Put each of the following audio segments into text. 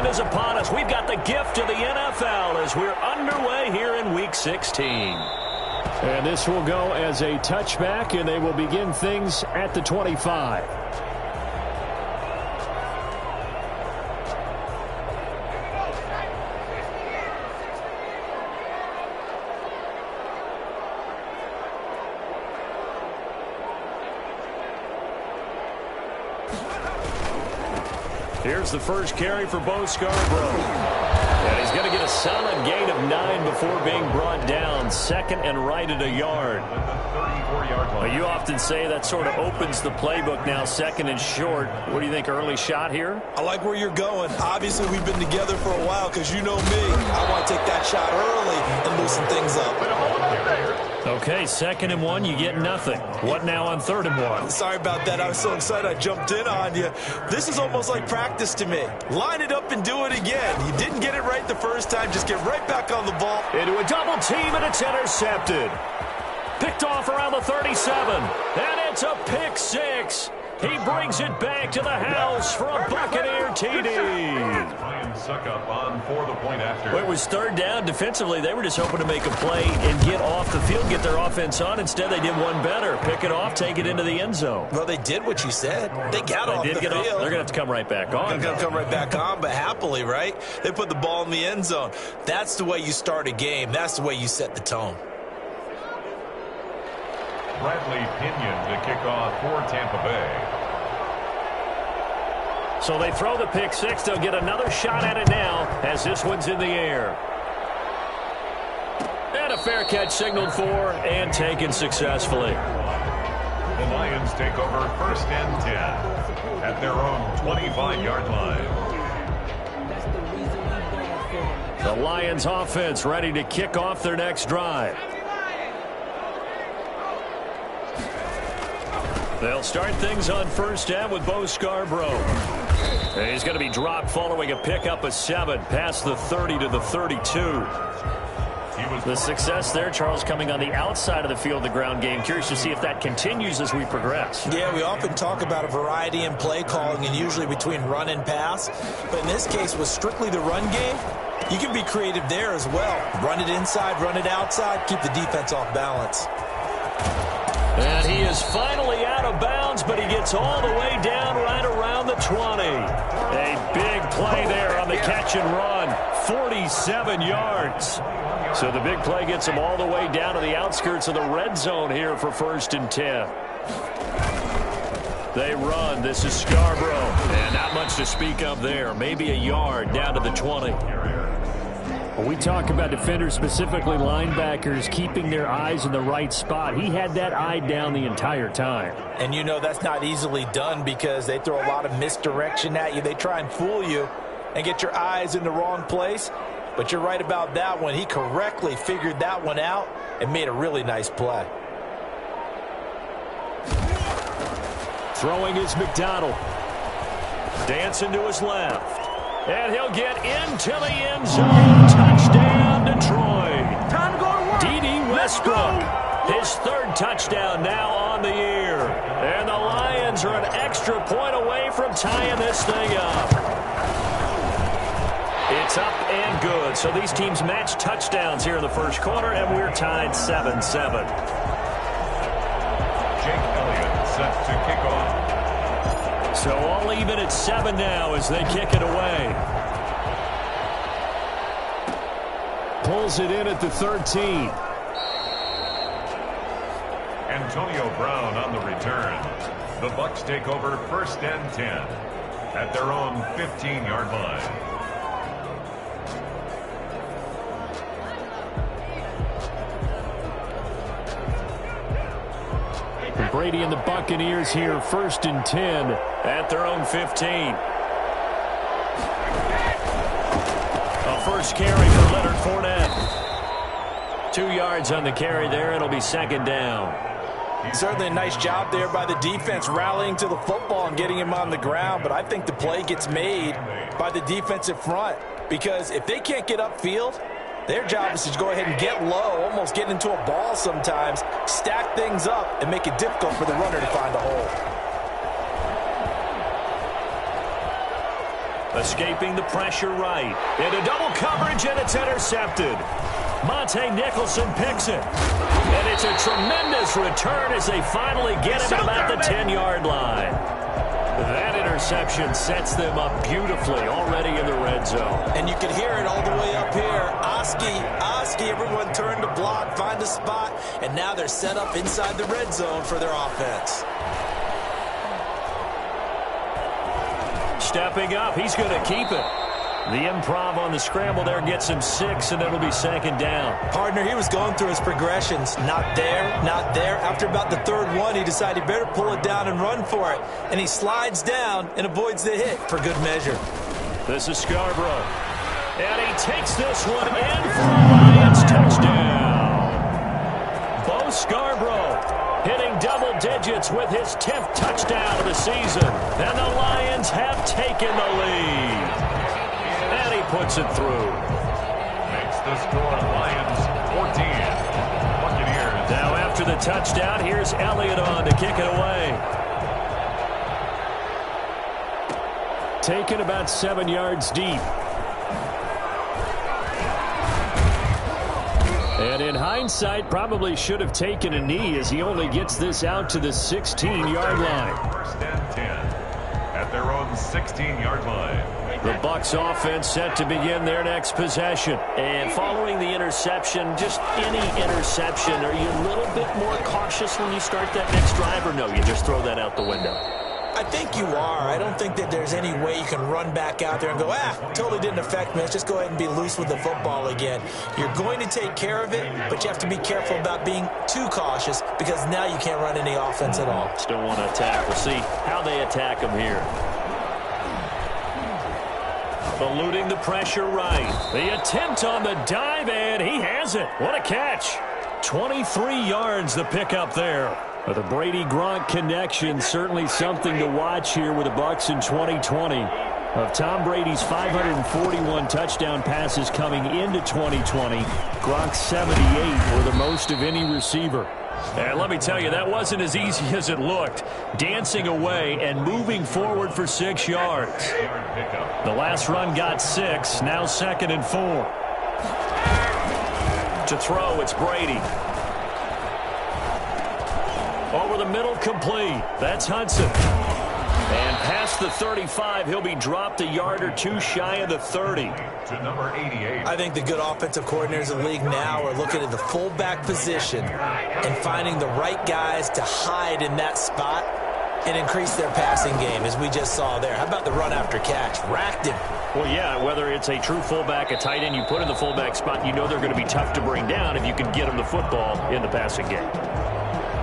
Is upon us. We've got the gift of the NFL as we're underway here in Week 16. And this will go as a touchback, and they will begin things at the 25. Here's the first carry for Bo Scarborough. And he's going to get a solid gain of 9 before being brought down. Second and right at a yard. Well, you often say that sort of opens the playbook now, second and short. What do you think, early shot here? I like where you're going. Obviously, we've been together for a while because you know me. I want to take that shot early and loosen things up. Okay, 2nd and 1, you get nothing. What now on 3rd and 1? Sorry about that. I was so excited I jumped in on you. This is almost like practice to me. Line it up and do it again. You didn't get it right the first time. Just get right back on the ball. Into a double team, and it's intercepted. Picked off around the 37. And it's a pick 6. He brings it back to the house for a Buccaneer TD. Well, it was 3rd down. Defensively, they were just hoping to make a play and get off the field, get their offense on. Instead, they did one better. Pick it off, take it into the end zone. Well, they did what you said. They got off the field. They're going to have to come right back on. They're going to come right back on, but happily, right? They put the ball in the end zone. That's the way you start a game. That's the way you set the tone. Bradley Pinion to kick off for Tampa Bay. So they throw the pick 6. They'll get another shot at it now as this one's in the air. And a fair catch signaled for and taken successfully. The Lions take over 1st and 10 at their own 25-yard line. The Lions offense ready to kick off their next drive. They'll start things on 1st down with Bo Scarborough. He's going to be dropped following a pickup of 7 past the 30 to the 32. The success there, Charles, coming on the outside of the field, the ground game. Curious to see if that continues as we progress. Yeah, we often talk about a variety in play calling and usually between run and pass. But in this case, with strictly the run game, you can be creative there as well. Run it inside, run it outside, keep the defense off balance. And he is finally out of bounds, but he gets all the way down right around the 20. A big play there on the catch and run. 47 yards. So the big play gets him all the way down to the outskirts of the red zone here for 1st and 10. They run. This is Scarborough. And not much to speak of there. Maybe a yard down to the 20. When we talk about defenders, specifically linebackers, keeping their eyes in the right spot, he had that eye down the entire time. And you know that's not easily done because they throw a lot of misdirection at you. They try and fool you and get your eyes in the wrong place. But you're right about that one. He correctly figured that one out and made a really nice play. Throwing is McDonald. Dancing to his left. And he'll get into the end zone. Touchdown, Detroit. Time to go to work. D.D. Westbrook. His 3rd touchdown now on the year. And the Lions are an extra point away from tying this thing up. It's up and good. So these teams match touchdowns here in the 1st quarter, and we're tied 7-7. Jake Elliott set to kick off. So all even at 7 now as they kick it away. Pulls it in at the 13. Antonio Brown on the return. The Bucs take over 1st and 10 at their own 15-yard line. Brady and the Buccaneers here, 1st and 10 at their own 15. A first carry for Leonard Fournette. 2 yards on the carry there. It'll be 2nd down. Certainly a nice job there by the defense rallying to the football and getting him on the ground. But I think the play gets made by the defensive front because if they can't get upfield, their job is to go ahead and get low, almost get into a ball sometimes, stack things up, and make it difficult for the runner to find a hole. Escaping the pressure right. Into double coverage, and it's intercepted. Monte Nicholson picks it. And it's a tremendous return as they finally get him at about the 10-yard line. That interception sets them up beautifully already in the red zone. And you can hear it all the way up here. Oski, everyone turned to block, find a spot, and now they're set up inside the red zone for their offense. Stepping up, he's going to keep it. The improv on the scramble there gets him 6, and it'll be second down. Partner, he was going through his progressions. Not there, not there. After about the third one, he decided he better pull it down and run for it. And he slides down and avoids the hit for good measure. This is Scarborough. And he takes this one in for a Lions touchdown. Bo Scarborough hitting double digits with his 10th touchdown of the season. And the Lions have taken the lead. And he puts it through. Makes the score Lions 14. Buccaneers. Now after the touchdown, here's Elliott on to kick it away. Taken about 7 yards deep. And in hindsight, probably should have taken a knee as he only gets this out to the 16-yard line. First and 10 at their own 16-yard line. The Bucs offense set to begin their next possession. And following the interception, just any interception, are you a little bit more cautious when you start that next drive, or no, you just throw that out the window? I think you are. I don't think that there's any way you can run back out there and go, totally didn't affect me. Let's just go ahead and be loose with the football again. You're going to take care of it, but you have to be careful about being too cautious because now you can't run any offense at all. Still want to attack. We'll see how they attack them here. Eluding the pressure right. The attempt on the dive, and he has it. What a catch. 23 yards the pickup there. The Brady-Gronk connection, certainly something to watch here with the Bucs in 2020. Of Tom Brady's 541 touchdown passes coming into 2020, Gronk's 78 were the most of any receiver. And let me tell you, that wasn't as easy as it looked. Dancing away and moving forward for 6 yards. The last run got 6, now 2nd and 4. To throw, it's Brady. Over the middle, complete. That's Hudson. And past the 35, he'll be dropped a yard or two shy of the 30. To number 88. I think the good offensive coordinators in the league now are looking at the fullback position and finding the right guys to hide in that spot and increase their passing game, as we just saw there. How about the run after catch? Racked him. Well, yeah, whether it's a true fullback, a tight end you put in the fullback spot, you know they're going to be tough to bring down if you can get them the football in the passing game.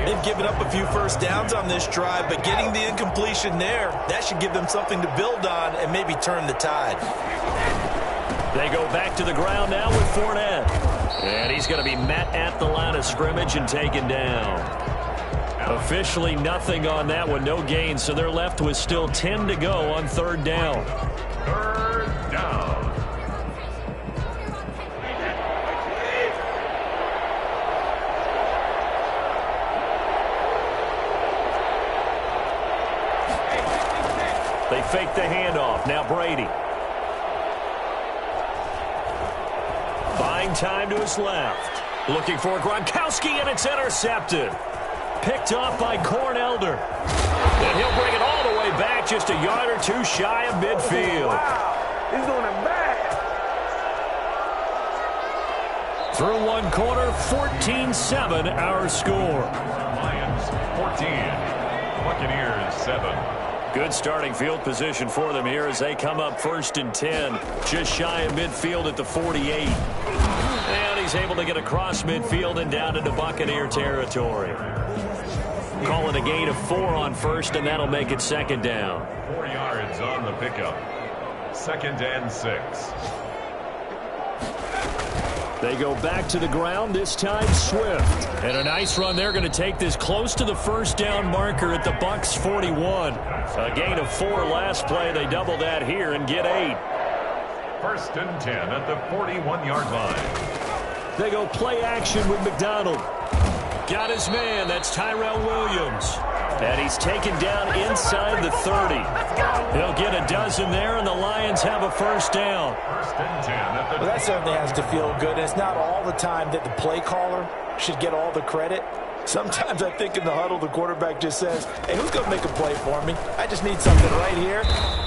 They've given up a few first downs on this drive, but getting the incompletion there, that should give them something to build on and maybe turn the tide. They go back to the ground now with Fournette. And he's going to be met at the line of scrimmage and taken down. Officially nothing on that one, no gain, so they're left with still 10 to go on 3rd down. 3rd down. They fake the handoff. Now Brady. Buying time to his left. Looking for Gronkowski, and it's intercepted. Picked off by Cornelder. And he'll bring it all the way back just a yard or two shy of midfield. Wow, he's doing it back. Through one quarter, 14-7 our score. Lions 14. Buccaneers 7. Good starting field position for them here as they come up 1st and 10. Just shy of midfield at the 48. And he's able to get across midfield and down into Buccaneer territory. Call it a gain of 4 on 1st, and that'll make it 2nd down. 4 yards on the pickup. 2nd and 6. They go back to the ground, this time Swift. And a nice run. They're going to take this close to the 1st down marker at the Bucs 41. A gain of 4 last play. They double that here and get 8. 1st and 10 at the 41-yard line. They go play action with McDonald. Got his man. That's Tyrell Williams. And he's taken down inside the 30. He'll get a dozen there, and the Lions have a first down. First and 10. Well, that certainly has to feel good. And it's not all the time that the play caller should get all the credit. Sometimes I think in the huddle, the quarterback just says, hey, who's going to make a play for me? I just need something right here.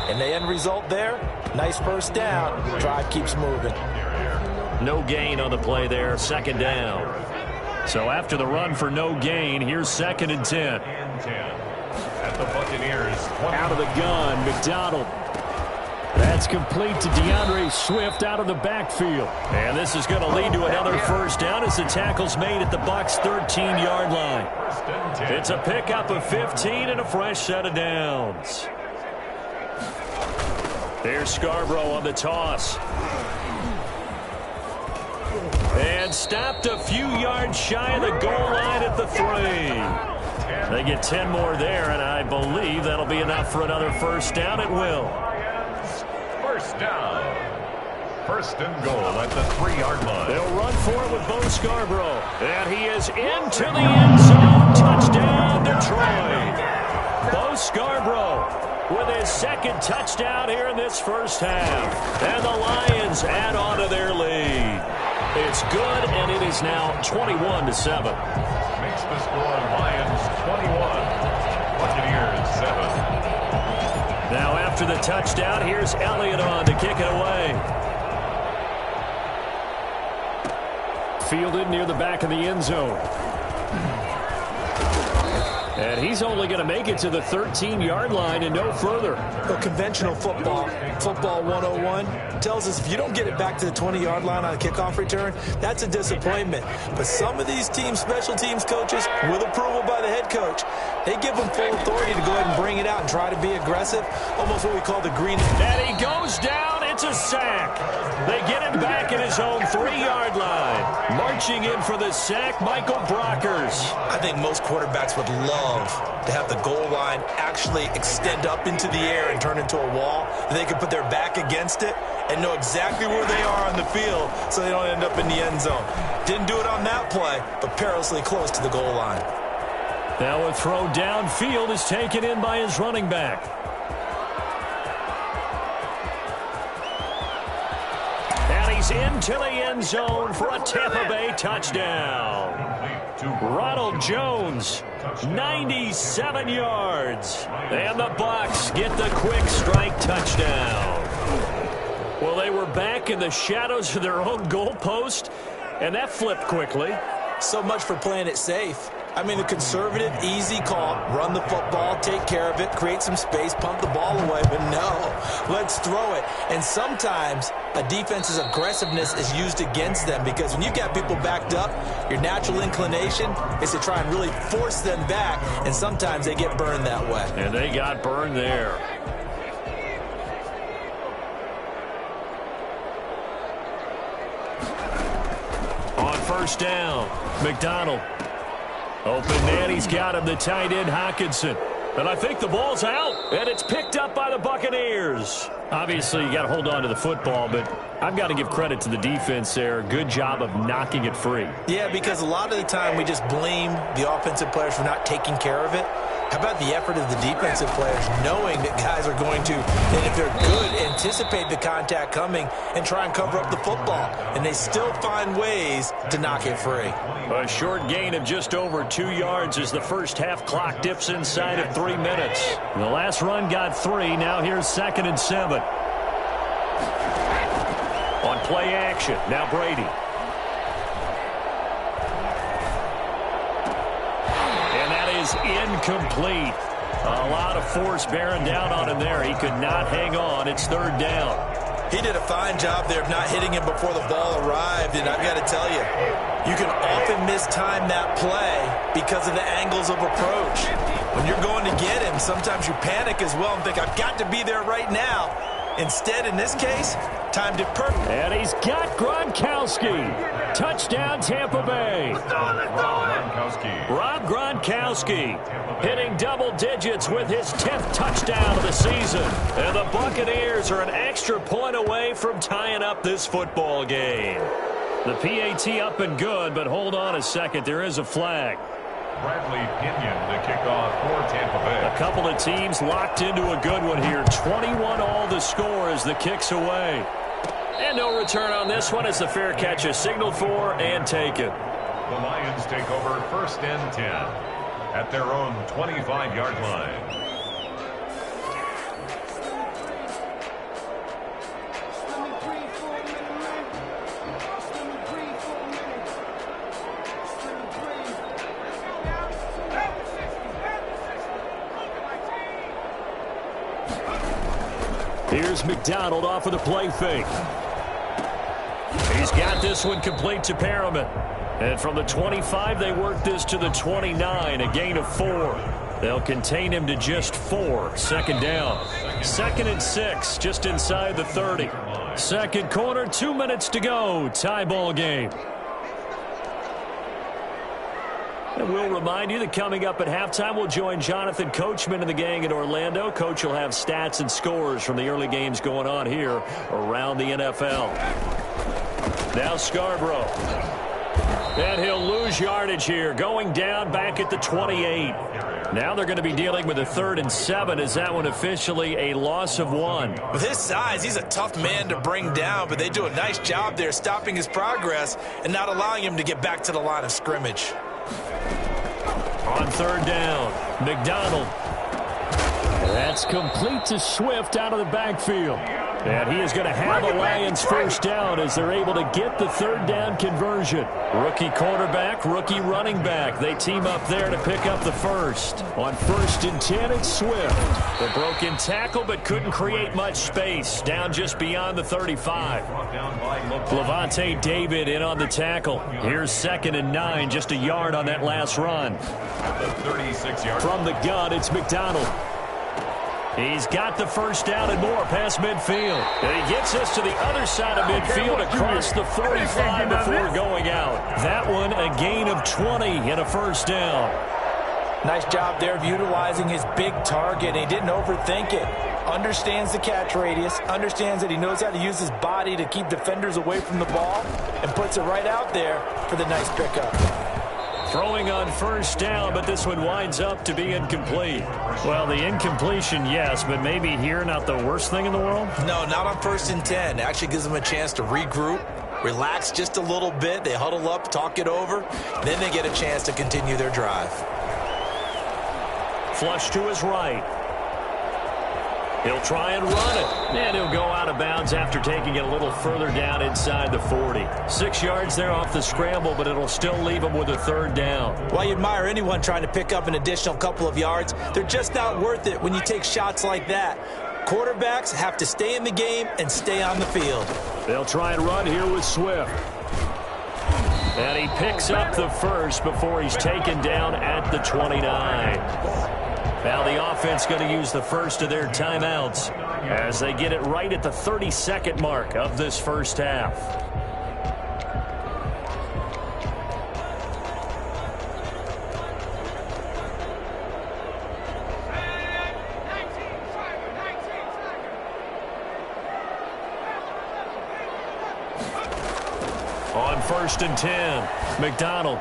And the end result there, nice first down. Drive keeps moving. No gain on the play there, second down. So after the run for no gain, here's second and 10. At the Buccaneers. Out of the gun, McDonald. That's complete to DeAndre Swift out of the backfield. And this is going to lead to another first down as the tackle's made at the Bucs' 13-yard line. It's a pickup of 15 and a fresh set of downs. There's Scarborough on the toss. And stopped a few yards shy of the goal line at the 3. They get 10 more there, and I believe that'll be enough for another first down. It will. First down. First and goal at the 3-yard line. They'll run for it with Bo Scarborough. And he is into the end zone. Touchdown, Detroit. Bo Scarborough with his second touchdown here in this first half. And the Lions add on to their lead. It's good, and it is now 21-7. Makes the score Lions 21, Buccaneers 7. Now after the touchdown, here's Elliott on to kick it away. Fielded near the back of the end zone. And he's only going to make it to the 13-yard line and no further. Well, conventional football 101, tells us if you don't get it back to the 20-yard line on a kickoff return, that's a disappointment. But some of these teams, special teams coaches, with approval by the head coach, they give them full authority to go ahead and bring it out and try to be aggressive, almost what we call the green. And he goes down. It's a sack. They get him back at his own 3-yard line. Marching in for the sack, Michael Brockers. I think most quarterbacks would love to have the goal line actually extend up into the air and turn into a wall. They could put their back against it and know exactly where they are on the field so they don't end up in the end zone. Didn't do it on that play, but perilously close to the goal line. Now a throw downfield is taken in by his running back. And he's into the end zone for a Tampa Bay touchdown. Ronald Jones, 97 yards. And the Bucs get the quick strike touchdown. Well, they were back in the shadows of their own goalpost, and that flipped quickly. So much for playing it safe. I mean, the conservative, easy call, run the football, take care of it, create some space, pump the ball away. But no, let's throw it. And sometimes a defense's aggressiveness is used against them because when you've got people backed up, your natural inclination is to try and really force them back, and sometimes they get burned that way. And they got burned there. On first down, McDonald. Open man, he's got him, the tight end, Hockenson. And I think the ball's out, and it's picked up by the Buccaneers. Obviously, you got to hold on to the football, but I've got to give credit to the defense there. Good job of knocking it free. Yeah, because a lot of the time we just blame the offensive players for not taking care of it. How about the effort of the defensive players knowing that guys are going to, and if they're good, anticipate the contact coming and try and cover up the football. And they still find ways to knock it free. A short gain of just over 2 yards as the first half clock dips inside of 3 minutes. The last run got 3. Now here's second and 7. On play action, now Brady. Incomplete. A lot of force bearing down on him there. He could not hang on. It's third down. He did a fine job there of not hitting him before the ball arrived, and I've got to tell you, you can often mistime that play because of the angles of approach. When you're going to get him, sometimes you panic as well and think, I've got to be there right now. Instead, in this case, timed it perfect. And he's got Gronkowski. Touchdown, Tampa Bay. Rob Gronkowski hitting double digits with his 10th touchdown of the season. And the Buccaneers are an extra point away from tying up this football game. The PAT up and good, but hold on a second. There is a flag. Bradley Pinion to kick off for Tampa Bay. A couple of teams locked into a good one here. 21 all the score as the kick's away. And no return on this one as the fair catch is signaled for and taken. The Lions take over 1st and 10 at their own 25-yard line. Here's McDonald off of the play fake. He's got this one complete to Perriman. And from the 25, they work this to the 29, a gain of 4. They'll contain him to just 4. 2nd down. 2nd and 6, just inside the 30. Second quarter, 2 minutes to go. Tie ball game. And we'll remind you that coming up at halftime, we'll join Jonathan Coachman and the gang in Orlando. Coach will have stats and scores from the early games going on here around the NFL. Now Scarborough. And he'll lose yardage here, going down back at the 28. Now they're going to be dealing with a 3rd and 7. Is that one officially a loss of 1? With his size, he's a tough man to bring down, but they do a nice job there stopping his progress and not allowing him to get back to the line of scrimmage. On 3rd down, McDonald. That's complete to Swift out of the backfield. And he is going to have a Lions 1st down as they're able to get the 3rd down conversion. Rookie quarterback, rookie running back. They team up there to pick up the 1st. On 1st and 10, it's Swift. The broken tackle but couldn't create much space. Down just beyond the 35. Levante David in on the tackle. Here's 2nd and 9, just a yard on that last run. The 36-yard. From the gun, it's McDonald. He's got the 1st down and more past midfield. And he gets us to the other side of midfield across the 45 before going out. That one a gain of 20 and a 1st down. Nice job there of utilizing his big target. He didn't overthink it. Understands the catch radius. Understands that he knows how to use his body to keep defenders away from the ball. And puts it right out there for the nice pickup. Throwing on 1st down, but this one winds up to be incomplete. Well, the incompletion, yes, but maybe here not the worst thing in the world? No, not on 1st and 10. It actually gives them a chance to regroup, relax just a little bit. They huddle up, talk it over. Then they get a chance to continue their drive. Flush to his right. He'll try and run it. And he'll go out of bounds after taking it a little further down inside the 40. 6 yards there off the scramble, but it'll still leave him with a 3rd down. Well, you admire anyone trying to pick up an additional couple of yards. They're just not worth it when you take shots like that. Quarterbacks have to stay in the game and stay on the field. They'll try and run here with Swift. And he picks up the 1st before he's taken down at the 29. Now the offense going to use the 1st of their timeouts as they get it right at the 32nd mark of this 1st half. On 1st and 10, McDonald.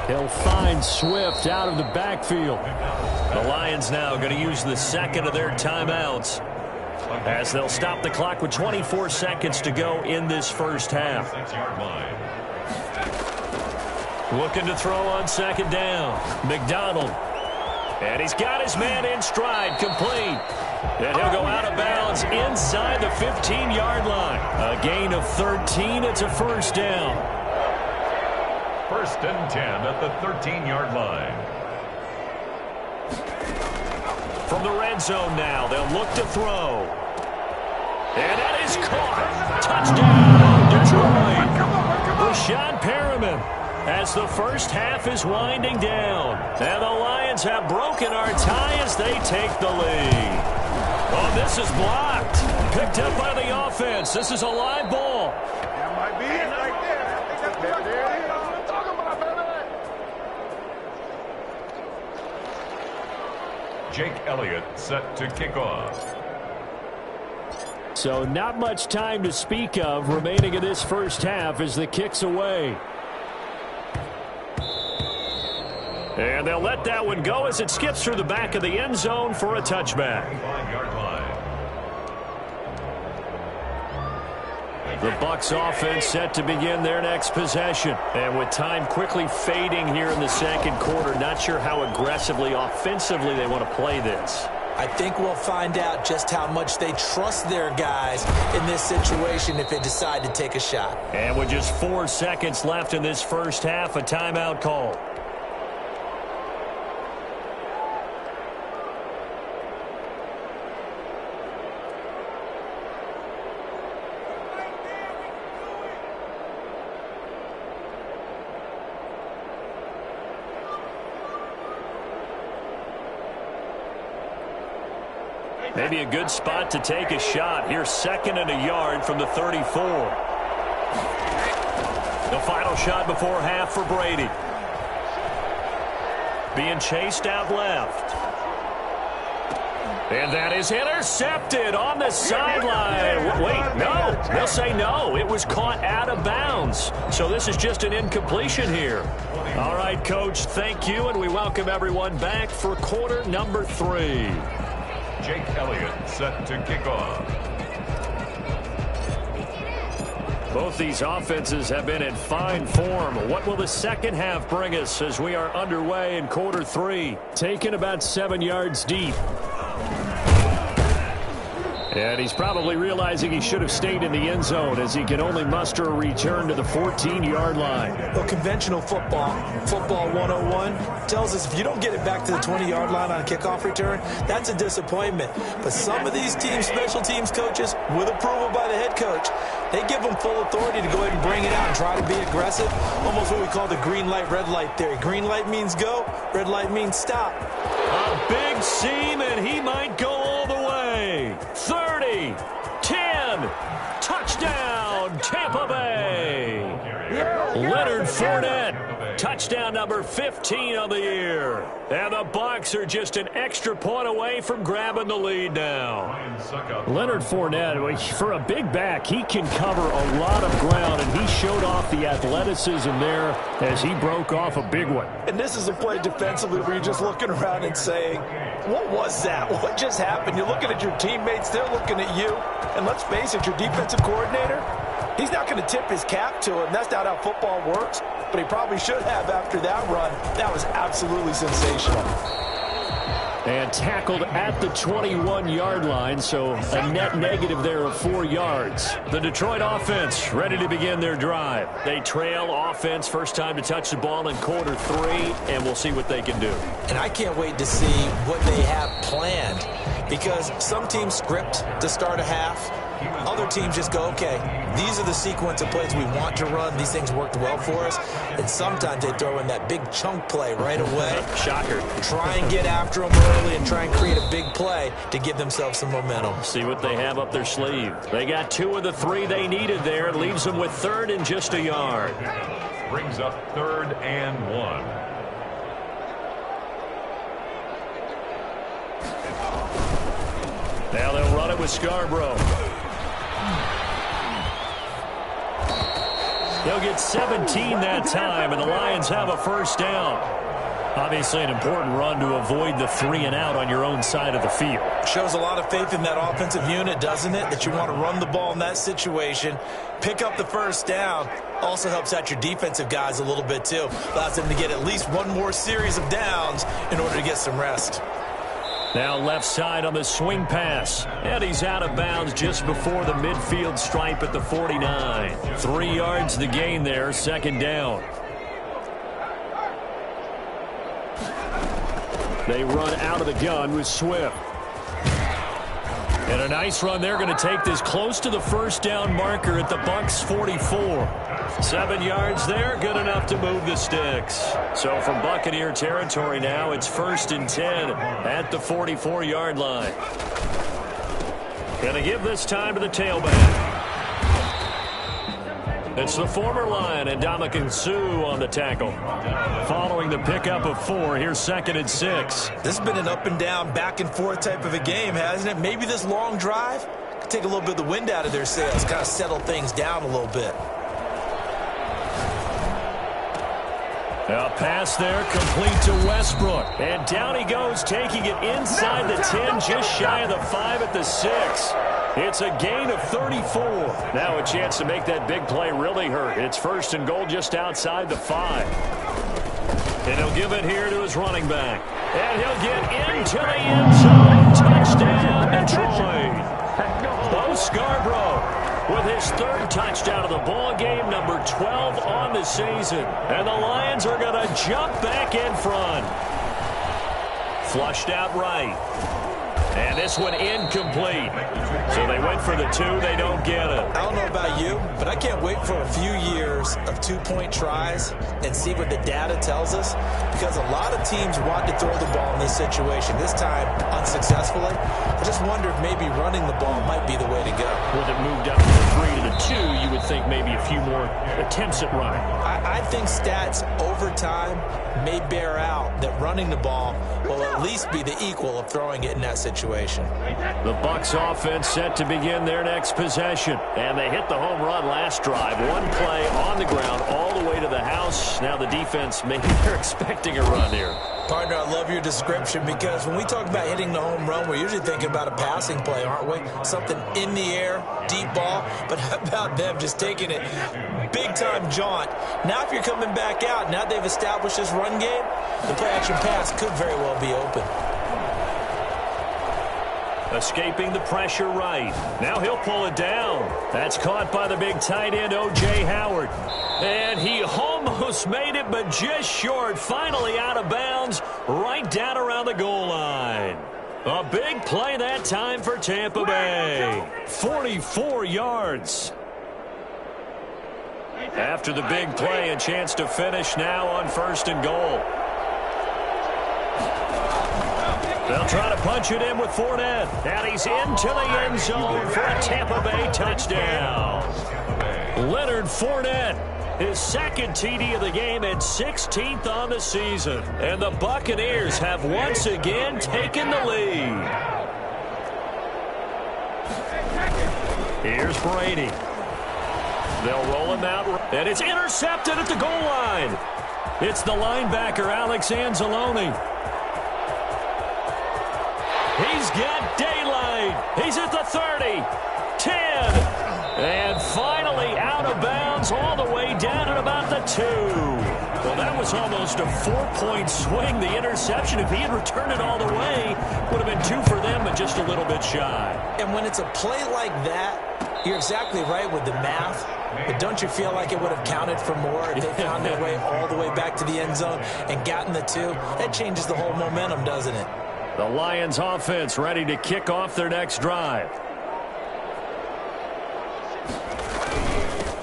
He'll find Swift out of the backfield. The Lions now going to use the 2nd of their timeouts as they'll stop the clock with 24 seconds to go in this 1st half. Looking to throw on 2nd down. McDonald. And he's got his man in stride, complete. And he'll go out of bounds inside the 15-yard line. A gain of 13. It's a 1st down. 1st and 10 at the 13-yard line. From the red zone now, they'll look to throw. And that is caught. Touchdown, Detroit. Rashad Perriman as the 1st half is winding down. And the Lions have broken our tie as they take the lead. Oh, this is blocked. Picked up by the offense. This is a live ball. That might be it right there. I think that's there it is. That's what I'm talking about, baby. Jake Elliott set to kick off. So not much time to speak of remaining in this 1st half as the kick's away. And they'll let that one go as it skips through the back of the end zone for a touchback. 5-yard line. The Bucs offense set to begin their next possession. And with time quickly fading here in the second quarter, not sure how aggressively, offensively they want to play this. I think we'll find out just how much they trust their guys in this situation if they decide to take a shot. And with just 4 seconds left in this first half, a timeout call. Maybe a good spot to take a shot. Here's 2nd and a yard from the 34. The final shot before half for Brady. Being chased out left. And that is intercepted on the sideline. Wait, no. They'll say no. It was caught out of bounds. So this is just an incompletion here. All right, Coach, thank you, and we welcome everyone back for quarter number 3. Jake Elliott set to kick off. Both these offenses have been in fine form. What will the second half bring us as we are underway in quarter 3? Taken about 7 yards deep. And he's probably realizing he should have stayed in the end zone as he can only muster a return to the 14-yard line. Well, conventional football 101, tells us if you don't get it back to the 20-yard line on a kickoff return, that's a disappointment. But some of these teams, special teams coaches, with approval by the head coach, they give them full authority to go ahead and bring it out and try to be aggressive. Almost what we call the green light, red light theory. Green light means go, red light means stop. A big seam, and he might go all the way. 30, 10, touchdown, Tampa Bay. Leonard Fournette, touchdown number 15 on the year. And the Bucs are just an extra point away from grabbing the lead now. Leonard Fournette, for a big back, he can cover a lot of ground, and he showed off the athleticism there as he broke off a big one. And this is a play defensively where you're just looking around and saying, what was that? What just happened? You're looking at your teammates, they're looking at you. And let's face it, your defensive coordinator, he's not going to tip his cap to him. That's not how football works. But he probably should have after that run. That was absolutely sensational. And tackled at the 21-yard line, so a net negative there of 4 yards. The Detroit offense ready to begin their drive. They trail offense, first time to touch the ball in quarter 3, and we'll see what they can do. And I can't wait to see what they have planned, because some teams script to start a half. Other teams just go, okay, these are the sequence of plays we want to run. These things worked well for us. And sometimes they throw in that big chunk play right away. Shocker. Try and get after them early and try and create a big play to give themselves some momentum. See what they have up their sleeve. They got 2 of the 3 they needed there. Leaves them with 3rd and just a yard. Brings up 3rd and 1. Now they'll run it with Scarborough. They'll get 17 that time, and the Lions have a first down. Obviously an important run to avoid the 3 and out on your own side of the field. Shows a lot of faith in that offensive unit, doesn't it? That you want to run the ball in that situation. Pick up the first down. Also helps out your defensive guys a little bit too. Allows them to get at least one more series of downs in order to get some rest. Now left side on the swing pass. And he's out of bounds just before the midfield stripe at the 49. 3 yards the gain there, second down. They run out of the gun with Swift. And a nice run. They're going to take this close to the first down marker at the Bucs 44. 7 yards there, good enough to move the sticks. So from Buccaneer territory now, it's 1st and 10 at the 44-yard line. Going to give this time to the tailback. It's the former Lion and Ndamukong Suh on the tackle. Following the pickup of 4, here's 2nd and 6. This has been an up and down, back and forth type of a game, hasn't it? Maybe this long drive could take a little bit of the wind out of their sails, kind of settle things down a little bit. A pass there, complete to Westbrook. And down he goes, taking it inside the 10, just shy of the 5 at the 6. It's a gain of 34. Now a chance to make that big play really hurt. It's first and goal just outside the 5. And he'll give it here to his running back. And he'll get into the end zone. Touchdown, Detroit. Bo Scarborough with his 3rd touchdown of the ball game, number 12 on the season. And the Lions are going to jump back in front. Flushed out right. And this one incomplete. So they went for the 2. They don't get it. I don't know about you, but I can't wait for a few years of 2-point tries and see what the data tells us, because a lot of teams want to throw the ball in this situation, this time unsuccessfully. I just wonder if maybe running the ball might be the way to go. With it moved up from the 3 to the 2, you would think maybe a few more attempts at running. I think stats over time may bear out that running the ball will at least be the equal of throwing it in that situation. The Bucs offense set to begin their next possession. And they hit the home run last drive. One play on the ground all the way to the house. Now the defense, maybe they're expecting a run here. Partner, I love your description, because when we talk about hitting the home run, we're usually thinking about a passing play, aren't we? Something in the air, deep ball. But how about them just taking it big-time jaunt? Now if you're coming back out, now they've established this run game, the play-action pass could very well be open. Escaping the pressure right. Now he'll pull it down. That's caught by the big tight end, O.J. Howard. And he almost made it, but just short. Finally out of bounds, right down around the goal line. A big play that time for Tampa Bay. 44 yards. After the big play, a chance to finish now on 1st and goal. They'll try to punch it in with Fournette. And he's into the end zone for a Tampa Bay touchdown. Leonard Fournette, his 2nd TD of the game and 16th on the season. And the Buccaneers have once again taken the lead. Here's Brady. They'll roll him out. And it's intercepted at the goal line. It's the linebacker, Alex Anzalone. He's got daylight. He's at the 30, 10, and finally out of bounds all the way down at about the 2. Well, that was almost a 4-point swing. The interception, if he had returned it all the way, would have been 2 for them, but just a little bit shy. And when it's a play like that, you're exactly right with the math. But don't you feel like it would have counted for more if they found their way all the way back to the end zone and gotten the 2? That changes the whole momentum, doesn't it? The Lions offense ready to kick off their next drive.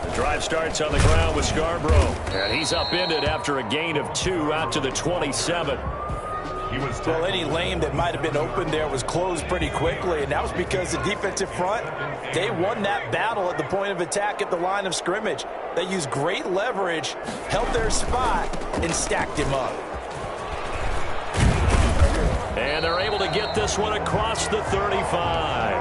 The drive starts on the ground with Scarborough. And he's upended after a gain of 2 out to the 27. Well, any lane that might have been open there was closed pretty quickly, and that was because the defensive front, they won that battle at the point of attack at the line of scrimmage. They used great leverage, held their spot, and stacked him up. And they're able to get this one across the 35.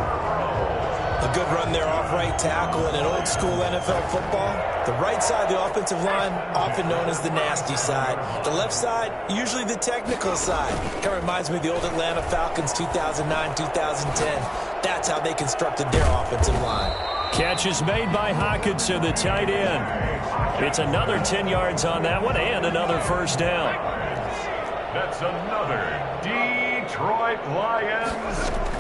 A good run there off right tackle in an old-school NFL football. The right side of the offensive line, often known as the nasty side. The left side, usually the technical side. Kind of reminds me of the old Atlanta Falcons 2009-2010. That's how they constructed their offensive line. Catch is made by Hawkinson, the tight end. It's another 10 yards on that one and another 1st down. That's another Detroit Lions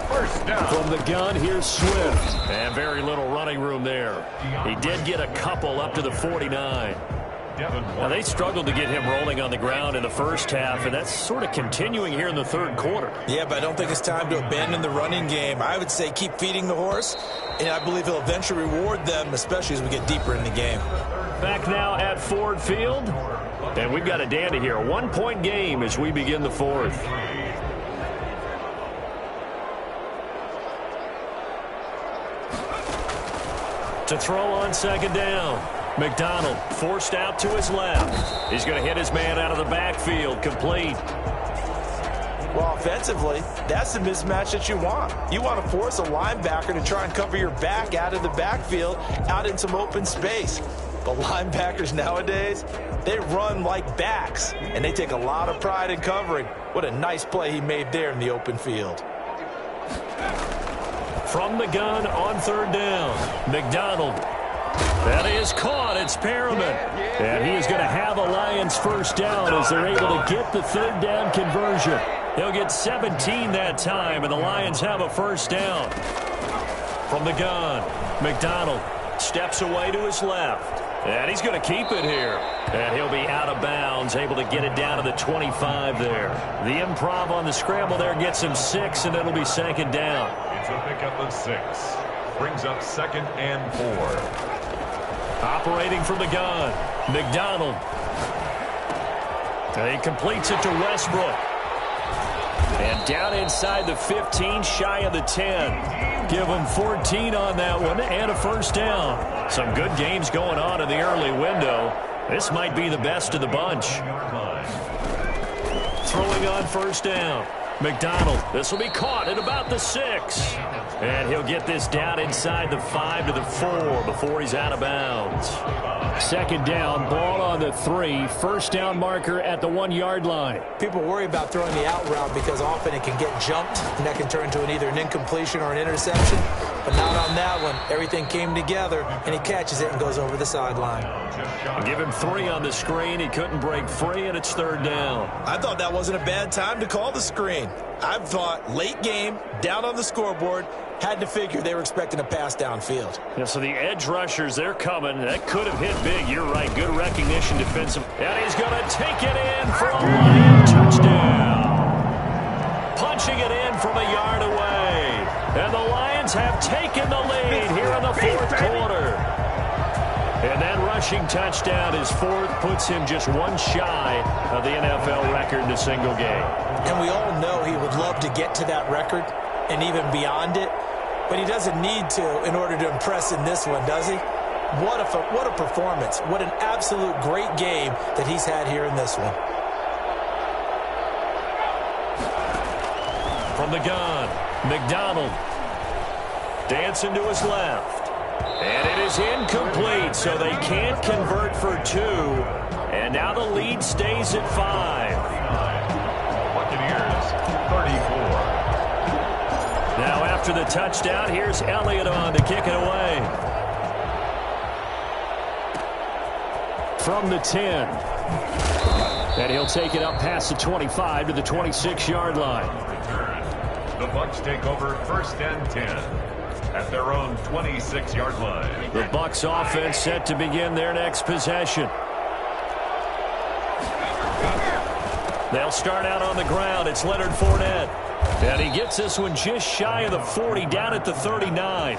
1st down. From the gun, here's Swift. And very little running room there. He did get a couple up to the 49. Now, they struggled to get him rolling on the ground in the first half, and that's sort of continuing here in the 3rd quarter. Yeah, but I don't think it's time to abandon the running game. I would say keep feeding the horse, and I believe he'll eventually reward them, especially as we get deeper in the game. Back now at Ford Field, and we've got a dandy here. A 1-point game as we begin the 4th. To throw on 2nd down. McDonald forced out to his left. He's going to hit his man out of the backfield. Complete. Well, offensively, that's the mismatch that you want. You want to force a linebacker to try and cover your back out of the backfield, out in some open space. The linebackers nowadays, they run like backs, and they take a lot of pride in covering. What a nice play he made there in the open field. From the gun on third down, McDonald. That is caught. It's Perriman. And he is going to have a Lions first down as they're able to get the third down conversion. He'll get 17 that time, and the Lions have a first down. From the gun, McDonald steps away to his left. And he's going to keep it here. And he'll be out of bounds, able to get it down to the 25 there. The improv on the scramble there gets him 6, and it'll be second down. It's a pickup of 6. Brings up 2nd and 4. Operating from the gun, McDonald. He completes it to Westbrook. And down inside the 15, shy of the 10. Give him 14 on that one and a first down. Some good games going on in the early window. This might be the best of the bunch. Throwing on first down. McDonald, this will be caught at about the 6. And he'll get this down inside the 5 to the 4 before he's out of bounds. Second down, ball on the 3. First down marker at the 1-yard line. People worry about throwing the out route because often it can get jumped, and that can turn into either an incompletion or an interception. But not on that one. Everything came together, and he catches it and goes over the sideline. Give him 3 on the screen. He couldn't break free, and it's third down. I thought that wasn't a bad time to call the screen. I thought late game, down on the scoreboard, had to figure they were expecting a pass downfield. Yeah, so the edge rushers, they're coming. That could have hit big. You're right. Good recognition defensive. And he's going to take it in for a Lion touchdown. Punching it in from a yard away. And the Lions have taken the lead here in the fourth quarter. And that rushing touchdown, his 4th, puts him just 1 shy of the NFL record in a single game. And we all know he would love to get to that record and even beyond it, but he doesn't need to in order to impress in this one, does he? What a performance. What an absolute great game that he's had here in this one. From the gun, McDonald dancing to his left. And it is incomplete, so they can't convert for 2. And now the lead stays at 5. Buccaneers, 34. Now after the touchdown, here's Elliott on to kick it away. From the 10. And he'll take it up past the 25 to the 26-yard line. The Bucs take over 1st and 10. At their own 26-yard line. The Bucs offense set to begin their next possession. They'll start out on the ground. It's Leonard Fournette. And he gets this one just shy of the 40, down at the 39.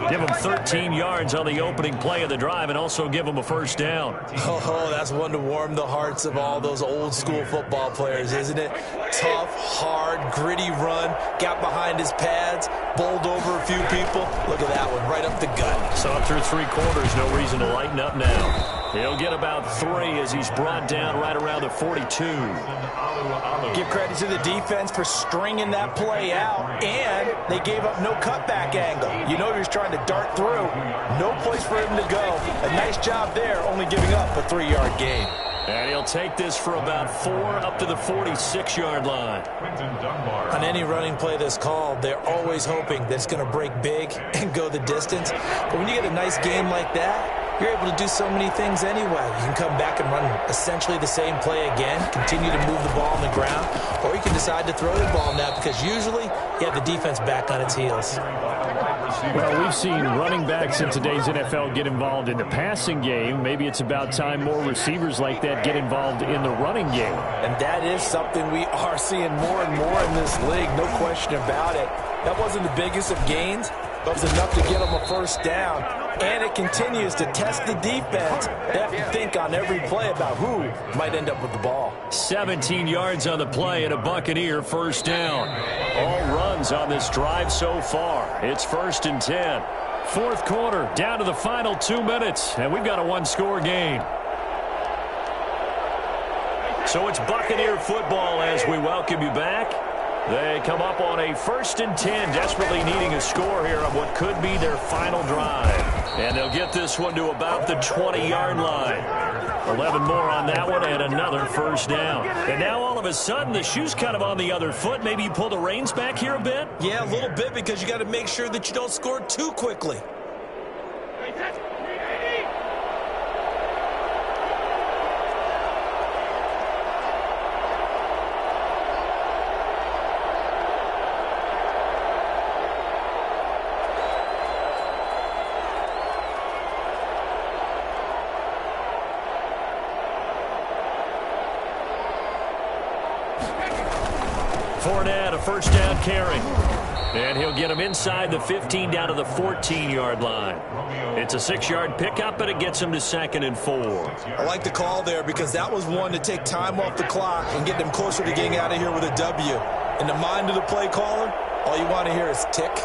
Give him 13 yards on the opening play of the drive and also give him a first down. Oh, that's one to warm the hearts of all those old-school football players, isn't it? Tough, hard, gritty run, got behind his pads, bowled over a few people. Look at that one, right up the gut. So through 3 quarters, no reason to lighten up now. He'll get about 3 as he's brought down right around the 42. Give credit to the defense for stringing that play out, and they gave up no cutback angle. You know he was trying to dart through. No place for him to go. A nice job there, only giving up a 3-yard gain. And he'll take this for about 4 up to the 46-yard line. On any running play that's called, they're always hoping that it's going to break big and go the distance. But when you get a nice game like that, you're able to do so many things anyway. You can come back and run essentially the same play again, continue to move the ball on the ground, or you can decide to throw the ball now because usually you have the defense back on its heels. Well, we've seen running backs in today's NFL get involved in the passing game. Maybe it's about time more receivers like that get involved in the running game. And that is something we are seeing more and more in this league, no question about it. That wasn't the biggest of gains, but it was enough to get them a first down. And it continues to test the defense. They have to think on every play about who might end up with the ball. 17 yards on the play and a Buccaneer first down. All runs on this drive so far. It's 1st and 10. Fourth quarter, down to the final 2 minutes, and we've got a 1-score game. So it's Buccaneer football as we welcome you back. They come up on a 1st and 10, desperately needing a score here on what could be their final drive. And they'll get this one to about the 20-yard line. 11 more on that one and another first down. And now all of a sudden the shoe's kind of on the other foot. Maybe you pull the reins back here a bit? Yeah, a little bit, because you got to make sure that you don't score too quickly. Fournette, a first down carry. And he'll get him inside the 15 down to the 14-yard line. It's a 6-yard pickup, and it gets him to 2nd and 4. I like the call there, because that was one to take time off the clock and get them closer to getting out of here with a W. In the mind of the play caller, all you want to hear is tick,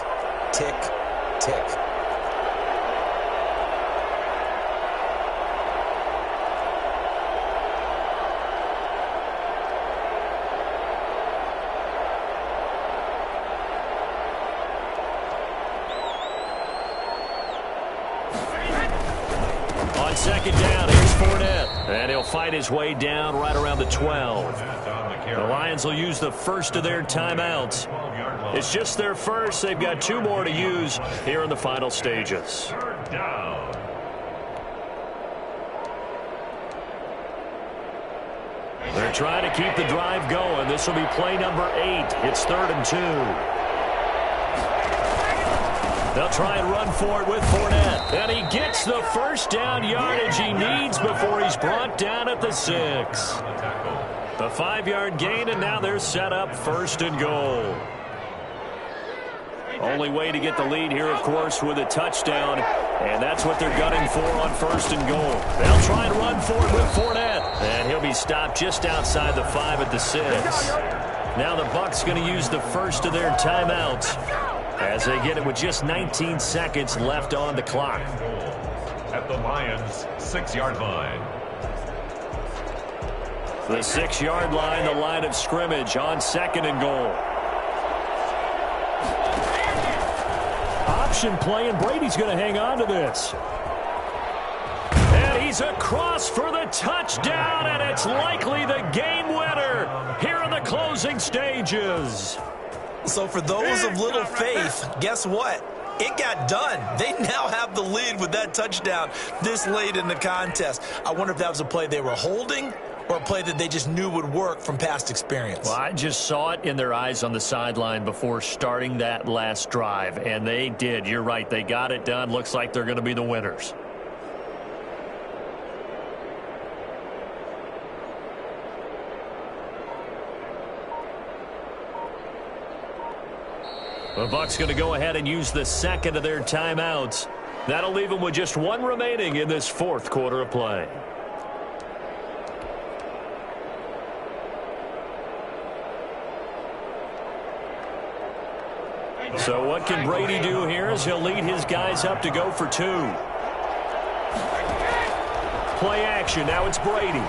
tick, tick. On 2nd down, here's Fournette. And he'll fight his way down right around the 12. The Lions will use the first of their timeouts. It's just their first. They've got 2 more to use here in the final stages. They're trying to keep the drive going. This will be play number 8. It's 3rd and 2. They'll try and run for it with Fournette. And he gets the first down yardage he needs before he's brought down at the 6. A 5-yard gain, and now they're set up 1st and goal. Only way to get the lead here, of course, with a touchdown. And that's what they're gunning for on 1st and goal. They'll try and run for it with Fournette. And he'll be stopped just outside the 5 at the 6. Now the Bucs going to use the first of their timeouts as they get it with just 19 seconds left on the clock. At the Lions' 6-yard line. The 6-yard line, the line of scrimmage on 2nd and goal. Option play, and Brady's going to hang on to this. And he's across for the touchdown, and it's likely the game winner here in the closing stages. So for those of little faith, guess what? It got done. They now have the lead with that touchdown this late in the contest. I wonder if that was a play they were holding or a play that they just knew would work from past experience. Well, I just saw it in their eyes on the sideline before starting that last drive, and they did. You're right. They got it done. Looks like they're going to be the winners. The Bucs going to go ahead and use the 2nd of their timeouts. That'll leave them with just 1 remaining in this 4th quarter of play. So what can Brady do here as he'll lead his guys up to go for 2. Play action. Now it's Brady.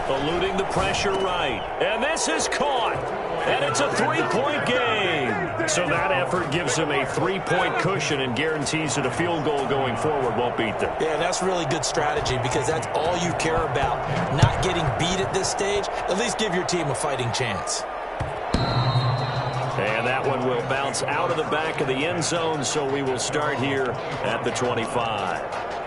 Eluding the pressure right. And this is caught. And it's a 3-point game. So that effort gives him a 3-point cushion and guarantees that a field goal going forward won't beat them. Yeah, that's really good strategy, because that's all you care about. Not getting beat at this stage. At least give your team a fighting chance. And that one will bounce out of the back of the end zone, so we will start here at the 25.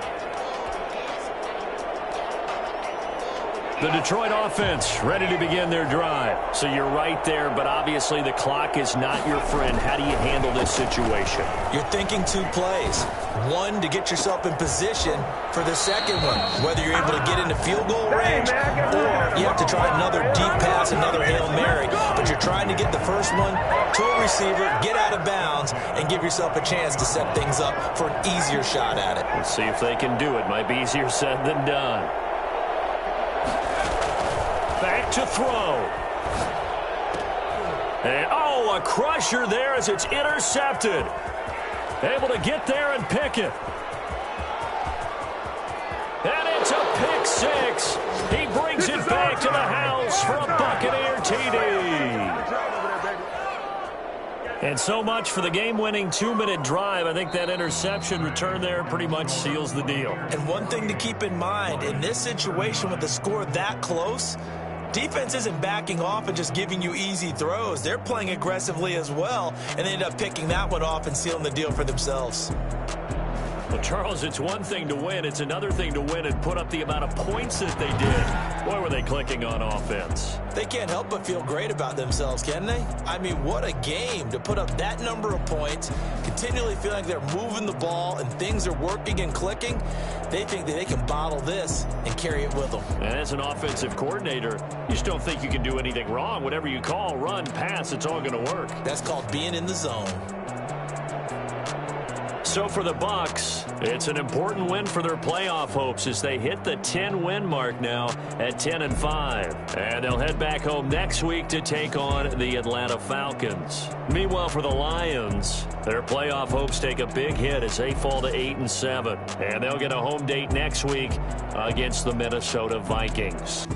The Detroit offense ready to begin their drive. So you're right there, but obviously the clock is not your friend. How do you handle this situation? You're thinking 2 plays. 1 to get yourself in position for the second one, whether you're able to get into field goal range or you have to try another deep pass, another Hail Mary. But you're trying to get the first one to a receiver, get out of bounds, and give yourself a chance to set things up for an easier shot at it. Let's see if they can do it. Might be easier said than done. Back to throw. And, oh, a crusher there as it's intercepted. Able to get there and pick it. And it's a pick 6. He brings it back to the house for a Buccaneer TD. And so much for the game-winning 2-minute drive. I think that interception return there pretty much seals the deal. And one thing to keep in mind, in this situation with the score that close, defense isn't backing off and just giving you easy throws. They're playing aggressively as well, and they end up picking that one off and sealing the deal for themselves. Well, Charles, it's one thing to win. It's another thing to win and put up the amount of points that they did. Boy, were they clicking on offense. They can't help but feel great about themselves, can they? I mean, what a game to put up that number of points, continually feeling like they're moving the ball and things are working and clicking. They think that they can bottle this and carry it with them. And as an offensive coordinator, you just don't think you can do anything wrong. Whatever you call, run, pass, it's all going to work. That's called being in the zone. So for the Bucs, it's an important win for their playoff hopes as they hit the 10-win mark now at 10-5. And they'll head back home next week to take on the Atlanta Falcons. Meanwhile, for the Lions, their playoff hopes take a big hit as they fall to 8-7. And they'll get a home date next week against the Minnesota Vikings.